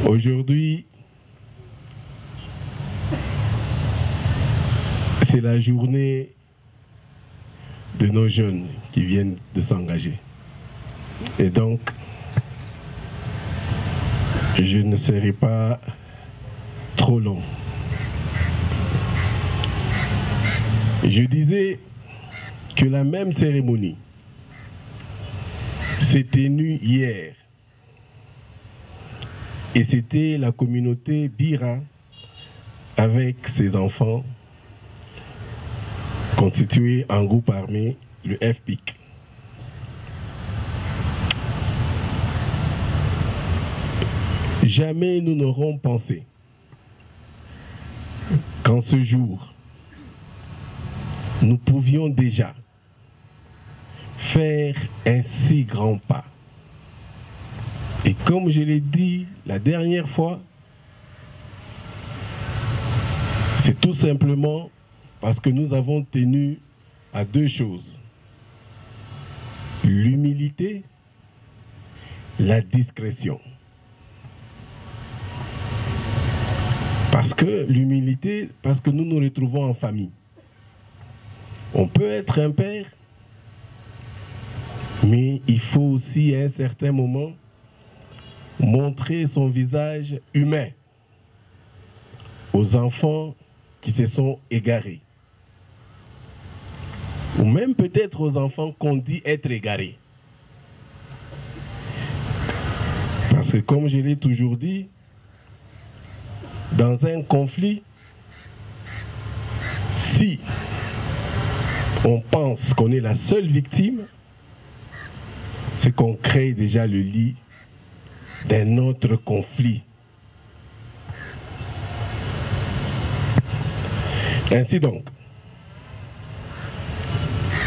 Aujourd'hui, c'est la journée de nos jeunes qui viennent de s'engager. Et donc, je ne serai pas trop long. Je disais que la même cérémonie s'est tenue hier. Et c'était la communauté Bira avec ses enfants constitués en groupe armé, le FPIC. Jamais nous n'aurons pensé qu'en ce jour, nous pouvions déjà faire un si grand pas. Et comme je l'ai dit la dernière fois, c'est tout simplement parce que nous avons tenu à deux choses: l'humilité, la discrétion. Parce que l'humilité, parce que nous nous retrouvons en famille. On peut être un père, mais il faut aussi à un certain moment montrer son visage humain aux enfants qui se sont égarés. Ou même peut-être aux enfants qu'on dit être égarés. Parce que comme je l'ai toujours dit, dans un conflit, si on pense qu'on est la seule victime, c'est qu'on crée déjà le lit d'un autre conflit. Ainsi donc,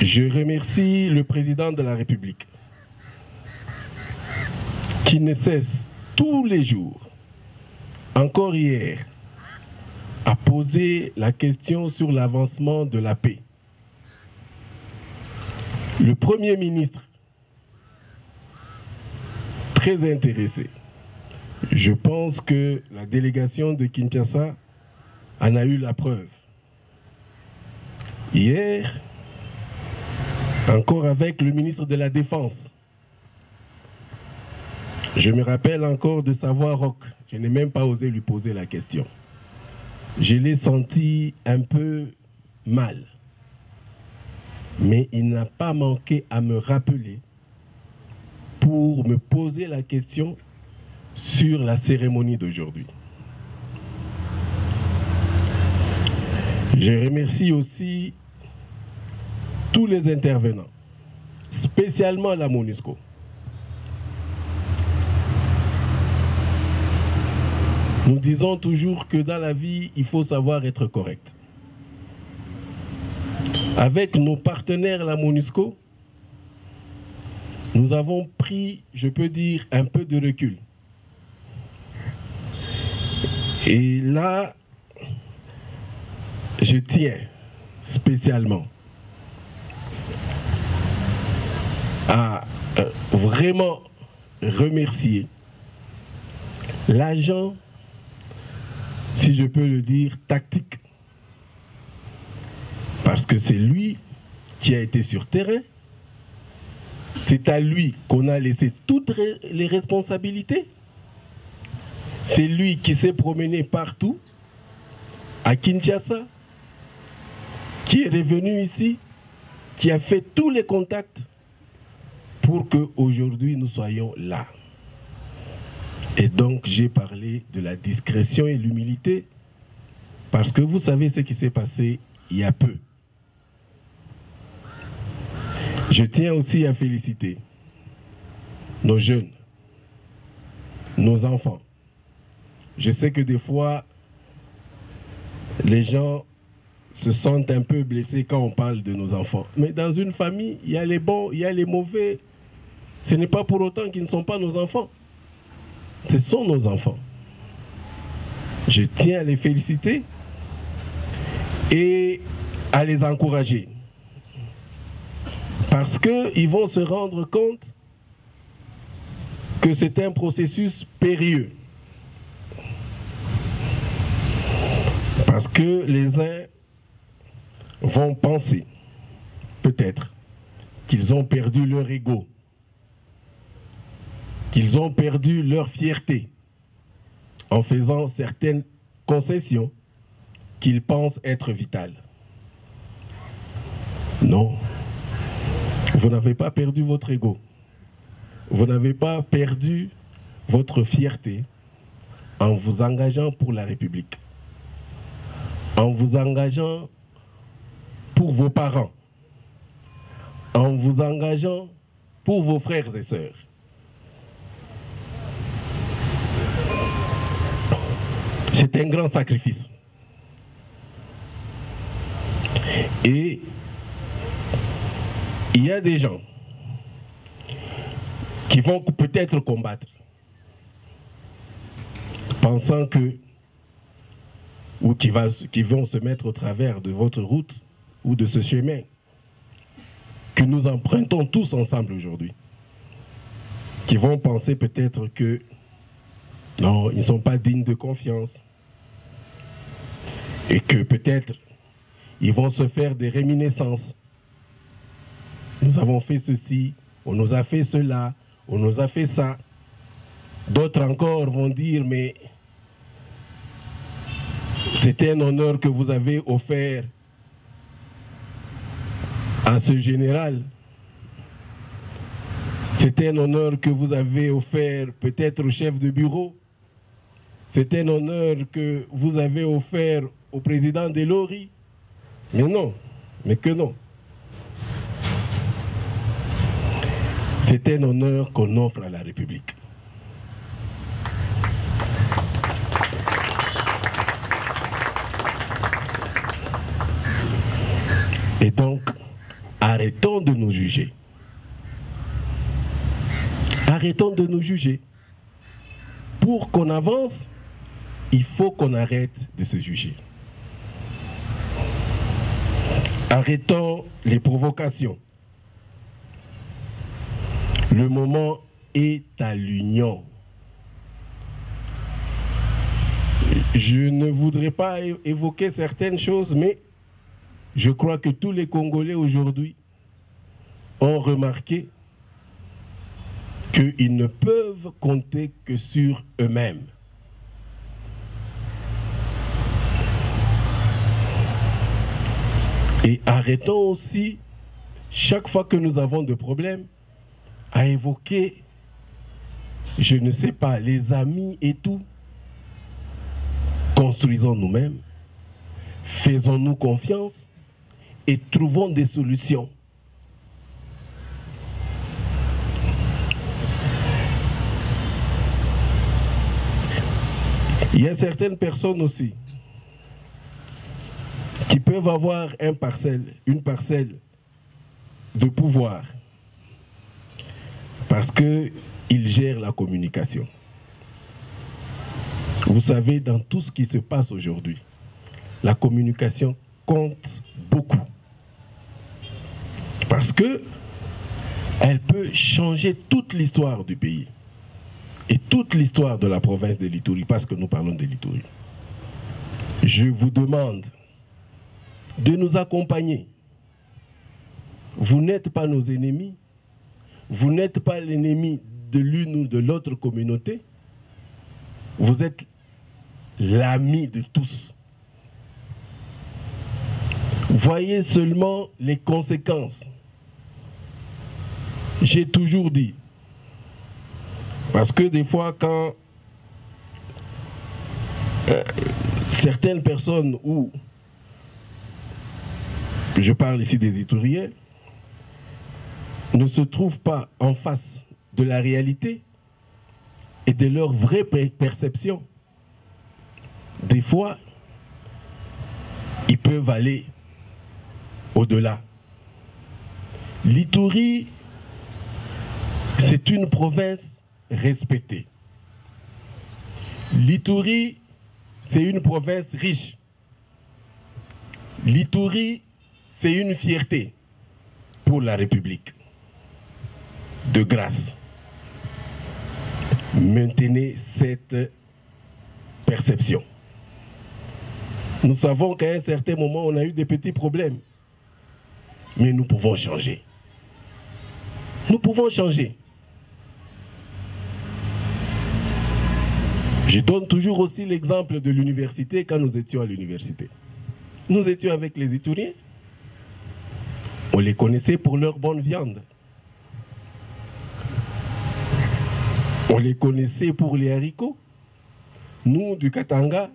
je remercie le président de la République qui ne cesse tous les jours, encore hier, à poser la question sur l'avancement de la paix. Le Premier ministre, très intéressé. Je pense que la délégation de Kinshasa en a eu la preuve. Hier, encore avec le ministre de la Défense, je me rappelle encore de sa voix rauque. Je n'ai même pas osé lui poser la question. Je l'ai senti un peu mal. Mais il n'a pas manqué à me rappeler pour me poser la question sur la cérémonie d'aujourd'hui. Je remercie aussi tous les intervenants, spécialement la MONUSCO. Nous disons toujours que dans la vie, il faut savoir être correct. Avec nos partenaires, la MONUSCO, nous avons pris, je peux dire, un peu de recul. Et là, je tiens spécialement à vraiment remercier l'agent, si je peux le dire, tactique. Parce que c'est lui qui a été sur terrain. C'est à lui qu'on a laissé toutes les responsabilités. C'est lui qui s'est promené partout, à Kinshasa, qui est revenu ici, qui a fait tous les contacts pour qu'aujourd'hui nous soyons là. Et donc j'ai parlé de la discrétion et l'humilité, parce que vous savez ce qui s'est passé il y a peu. Je tiens aussi à féliciter nos jeunes, nos enfants. Je sais que des fois, les gens se sentent un peu blessés quand on parle de nos enfants. Mais dans une famille, il y a les bons, il y a les mauvais. Ce n'est pas pour autant qu'ils ne sont pas nos enfants. Ce sont nos enfants. Je tiens à les féliciter et à les encourager. Parce qu'ils vont se rendre compte que c'est un processus périlleux. Parce que les uns vont penser, peut-être, qu'ils ont perdu leur ego, qu'ils ont perdu leur fierté en faisant certaines concessions qu'ils pensent être vitales. Non, vous n'avez pas perdu votre ego. Vous n'avez pas perdu votre fierté en vous engageant pour la République, en vous engageant pour vos parents, en vous engageant pour vos frères et sœurs. C'est un grand sacrifice. Et il y a des gens qui vont peut-être combattre, pensant que, ou qui vont se mettre au travers de votre route ou de ce chemin que nous empruntons tous ensemble aujourd'hui, qui vont penser peut-être que non, ils ne sont pas dignes de confiance et que peut-être ils vont se faire des réminiscences. Nous avons fait ceci, on nous a fait cela, on nous a fait ça. D'autres encore vont dire, mais c'était un honneur que vous avez offert à ce général. C'était un honneur que vous avez offert peut-être au chef de bureau. C'est un honneur que vous avez offert au président de l'ORI. Mais non, mais que non. C'est un honneur qu'on offre à la République. Et donc, arrêtons de nous juger. Arrêtons de nous juger. Pour qu'on avance, il faut qu'on arrête de se juger. Arrêtons les provocations. Le moment est à l'union. Je ne voudrais pas évoquer certaines choses, mais je crois que tous les Congolais aujourd'hui ont remarqué qu'ils ne peuvent compter que sur eux-mêmes. Et arrêtons aussi, chaque fois que nous avons des problèmes, à évoquer, je ne sais pas, les amis et tout. Construisons nous-mêmes, faisons-nous confiance et trouvons des solutions. Il y a certaines personnes aussi qui peuvent avoir une parcelle de pouvoir parce qu'ils gèrent la communication. Vous savez, dans tout ce qui se passe aujourd'hui, la communication compte beaucoup. Parce qu'elle peut changer toute l'histoire du pays et toute l'histoire de la province de l'Ituri, parce que nous parlons de l'Ituri. Je vous demande de nous accompagner. Vous n'êtes pas nos ennemis, vous n'êtes pas l'ennemi de l'une ou de l'autre communauté, vous êtes l'ami de tous. Voyez seulement les conséquences. J'ai toujours dit, parce que des fois quand certaines personnes, ou je parle ici des Ituriens, ne se trouvent pas en face de la réalité et de leur vraie perception, des fois, ils peuvent aller au-delà. L'Ituri, c'est une province respectée. L'Ituri, c'est une province riche. L'Ituri, c'est une fierté pour la République. De grâce, maintenez cette perception. Nous savons qu'à un certain moment, on a eu des petits problèmes. Mais nous pouvons changer. Nous pouvons changer. Je donne toujours aussi l'exemple de l'université quand nous étions à l'université. Nous étions avec les Ituriens. On les connaissait pour leur bonne viande. On les connaissait pour les haricots. Nous, du Katanga,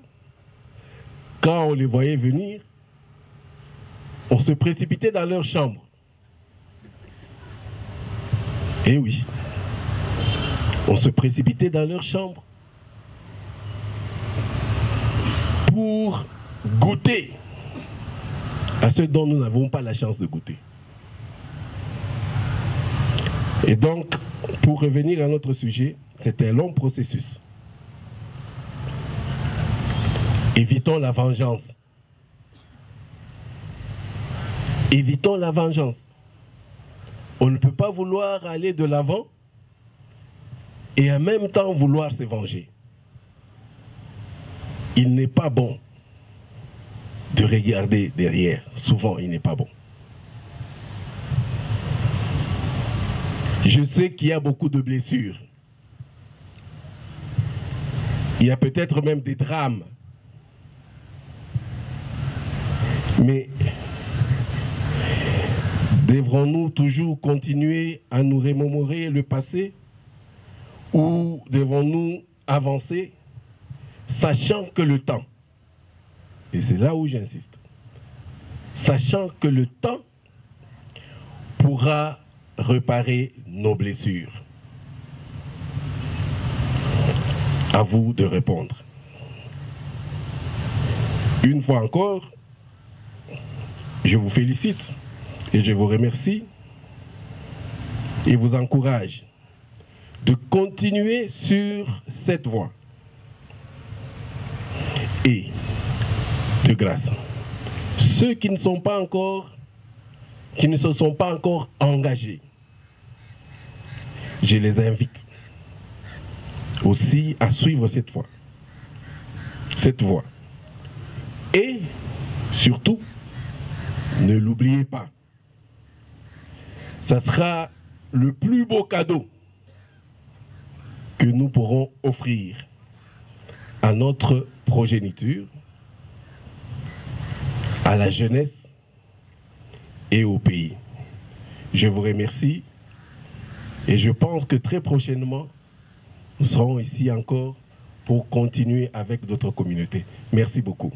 quand on les voyait venir, on se précipitait dans leur chambre. Eh oui, on se précipitait dans leur chambre pour goûter à ce dont nous n'avons pas la chance de goûter. Et donc, pour revenir à notre sujet, c'est un long processus. Évitons la vengeance. Évitons la vengeance. On ne peut pas vouloir aller de l'avant et en même temps vouloir se venger. Il n'est pas bon de regarder derrière. Souvent, il n'est pas bon. Je sais qu'il y a beaucoup de blessures. Il y a peut-être même des drames. Mais devrons-nous toujours continuer à nous remémorer le passé ou devons-nous avancer, sachant que le temps, et c'est là où j'insiste, sachant que le temps pourra réparer nos blessures. À vous de répondre. Une fois encore, je vous félicite et je vous remercie et vous encourage de continuer sur cette voie. Et de grâce, ceux qui ne se sont pas encore engagés, je les invite aussi à suivre cette voie. Et surtout, ne l'oubliez pas, ça sera le plus beau cadeau que nous pourrons offrir à notre progéniture, à la jeunesse et au pays. Je vous remercie et je pense que très prochainement, nous serons ici encore pour continuer avec d'autres communautés. Merci beaucoup.